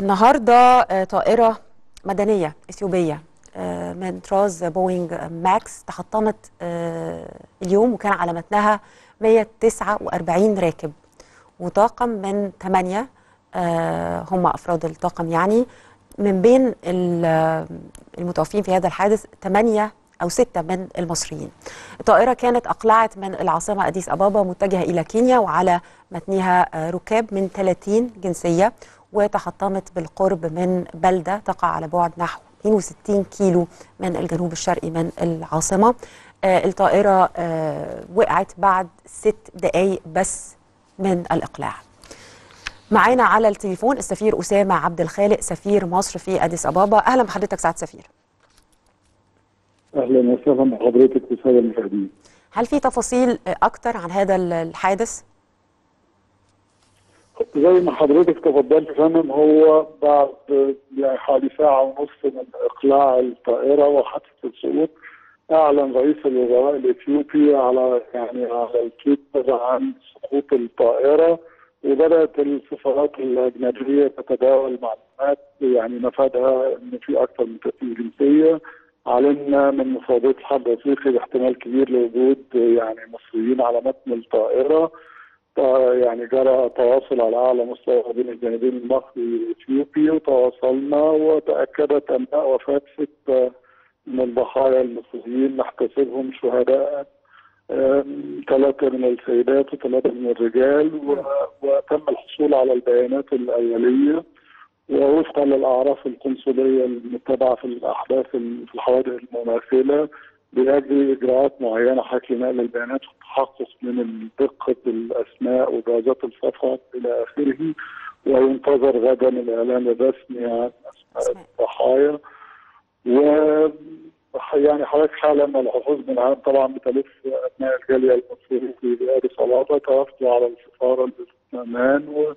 النهارده طائرة مدنية إثيوبية من طراز بوينج ماكس تحطمت اليوم، وكان على متنها 149 راكب وطاقم من 8 هم أفراد الطاقم. يعني من بين المتوفين في هذا الحادث 8 أو 6 من المصريين. الطائرة كانت أقلعت من العاصمة أديس أبابا متجهة إلى كينيا، وعلى متنها ركاب من 30 جنسية، وتحطمت بالقرب من بلدة تقع على بعد نحو 62 كيلو من الجنوب الشرقي من العاصمة. الطائرة وقعت بعد 6 دقايق بس من الإقلاع. معانا على التليفون السفير أسامة عبد الخالق سفير مصر في أديس أبابا. أهلا بحضرتك سعادة السفير. أهلا وسهلا بحضرتك والسادة المشاهدين. هل في تفاصيل أكتر عن هذا الحادث؟ زي ما حضرتك تفضلت يا فندم، هو بعد حوالي ساعة ونص من إقلاع الطائرة وحادثة السقوط، أعلن رئيس الوزراء الإثيوبي على التويتر عن سقوط الطائرة، وبدأت السفارات الأجنبية تتداول معلومات مفادها إن في أكثر من 30 جنسية. علمنا من مفوضية الحرب الأفريقي باحتمال كبير لوجود مصريين على متن الطائرة. جرى تواصل على اعلى مستوى بين الجانبين المصري والاثيوبي، وتواصلنا وتاكدت انباء وفاه 6 من الضحايا المصريين نحتسبهم شهداء، 3 من السيدات و3 من الرجال، وتم الحصول على البيانات الاوليه، ووفقا للاعراف القنصليه المتبعه في الاحداث في الحوادث المماثله بيجري اجراءات معينه حكي نقل البيانات والتحقق من دقه الاسماء وجوازات السفر الى اخره، وينتظر غدا الاعلان الرسمي عن اسماء الضحايا. حضرتك حاله من الحظوظ من عام طبعا بتلف ابناء الجاليه المصريه في اديس ابابا، توافدوا على السفاره للاطمئنان،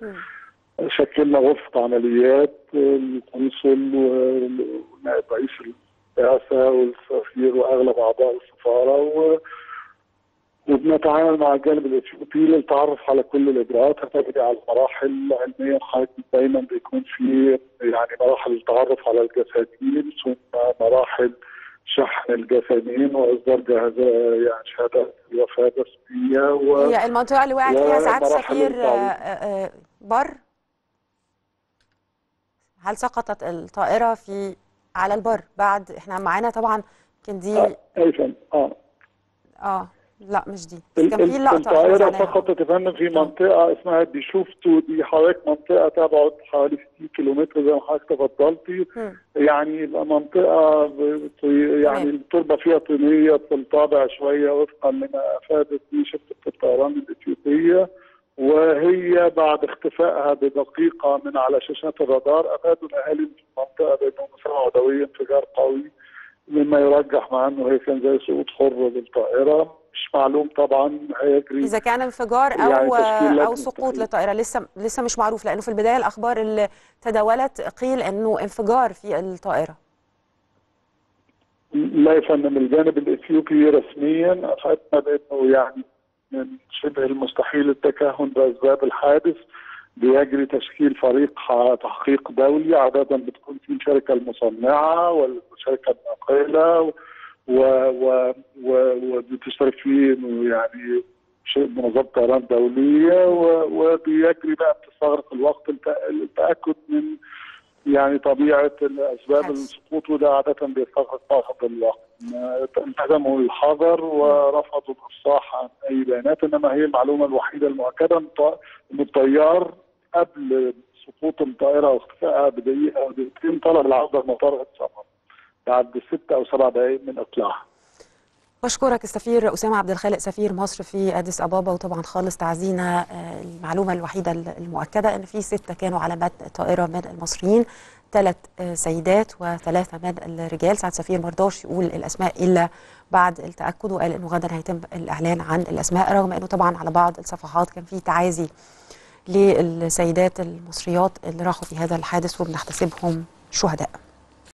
وشكلنا غرفه عمليات القنصل ونائب رئيس الرئاسة والسفير واغلب اعضاء السفاره، وبنتعامل مع الجانب الاثيوبي للتعرف على كل الاجراءات هتجري على المراحل علميا. حضرتك دايما بيكون في مراحل التعرف على الجسامين، ثم مراحل شحن الجسامين واصدار شهادات الوفاه الرسميه. هي المنطقه اللي وقعت فيها سعاده السفير بر؟ هل سقطت الطائره على البر بعد احنا معانا طبعا كان دي لا مش دي، كان في لقطه الطائره سقطت يا فندم في منطقه اسمها ديشوفتو، دي حضرتك منطقه تبعد حوالي 60 كيلومتر زي ما حضرتك تفضلتي. منطقه التربه فيها طينيه بالطابع شويه وفقا لما افادت به شركه الطيران الاثيوبيه، وهي بعد اختفائها بدقيقه من على شاشات الرادار افادوا الاهالي في المنطقه بانهم سمعوا دوي انفجار قوي، مما يرجح مع انه هي كان زي سقوط حر للطائره. مش معلوم طبعا هيجري اذا كان انفجار او سقوط للطائره، لسه مش معروف، لانه في البدايه الاخبار اللي تداولت قيل انه انفجار في الطائره. لا يا فندم، الجانب الاثيوبي رسميا افادنا بانه من شبه المستحيل التكهن باسباب الحادث. بيجري تشكيل فريق تحقيق دولي، عادة بتكون في الشركة المصنعة والشركة الناقلة وبتشترك فيه منظمة طيران دولية، وبيجري بقى بتستغرق الوقت التأكد من طبيعة الأسباب السقوط، وده عادة بيستغرق بعض الوقت. التزموا الحذر ورفضوا الإفصاح عن أي بيانات، إنما هي المعلومة الوحيدة المؤكدة إن الطيار قبل سقوط الطائرة واختفائها بدقيقة أو دقيقتين طلب العودة لمطار السفر بعد 6 أو 7 دقائق من إقلاعها. بشكرك السفير أسامة عبد الخالق سفير مصر في أديس أبابا، وطبعا خالص تعزينا. المعلومة الوحيدة المؤكدة أن في 6 كانوا على متن الطائرة من المصريين، 3 سيدات و3 من الرجال. سعادة السفير مرضاش يقول الأسماء إلا بعد التأكد، وقال أنه غدا هيتم الإعلان عن الأسماء، رغم أنه طبعا على بعض الصفحات كان في تعازي للسيدات المصريات اللي راحوا في هذا الحادث وبنحتسبهم شهداء.